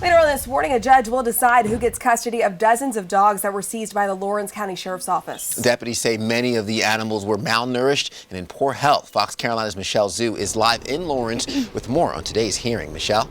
Later on this morning, a judge will decide who gets custody of dozens of dogs that were seized by the Lawrence County Sheriff's Office. Deputies say many of the animals were malnourished and in poor health. Fox Carolina's Michelle Zhu is live in Lawrence with more on today's hearing. Michelle?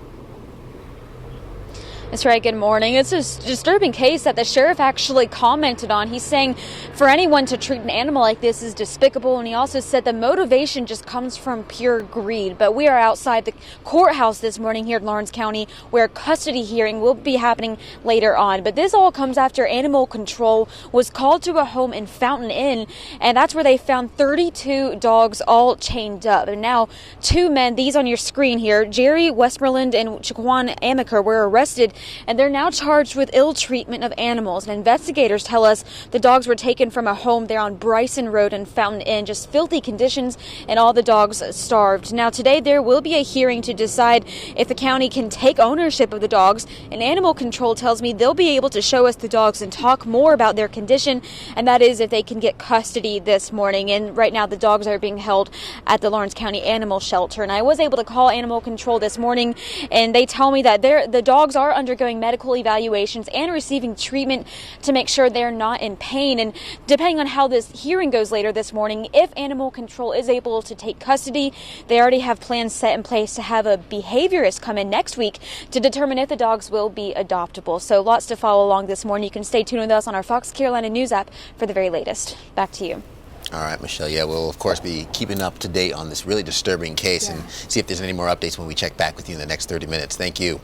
That's right. Good morning. It's a disturbing case that the sheriff actually commented on. He's saying for anyone to treat an animal like this is despicable. And he also said the motivation just comes from pure greed. But we are outside the courthouse this morning here in Lawrence County, where a custody hearing will be happening later on. But this all comes after animal control was called to a home in Fountain Inn. And that's where they found 32 dogs all chained up. And now 2 men, these on your screen here, Jerry Westmoreland and Chiquan Amaker, were arrested. And they're now charged with ill treatment of animals. And investigators tell us the dogs were taken from a home there on Bryson Road in Fountain Inn, just filthy conditions, and all the dogs starved. Now today there will be a hearing to decide if the county can take ownership of the dogs. And animal control tells me they'll be able to show us the dogs and talk more about their condition, and that is if they can get custody this morning. And right now the dogs are being held at the Lawrence County Animal Shelter. And I was able to call animal control this morning, and they tell me that the dogs are undergoing medical evaluations and receiving treatment to make sure they're not in pain. And depending on how this hearing goes later this morning, if animal control is able to take custody, they already have plans set in place to have a behaviorist come in next week to determine if the dogs will be adoptable. So lots to follow along this morning. You can stay tuned with us on our Fox Carolina News app for the very latest. Back to you. All right, Michelle. Yeah, we'll, of course, be keeping up to date on this really disturbing case and see if there's any more updates when we check back with you in the next 30 minutes. Thank you.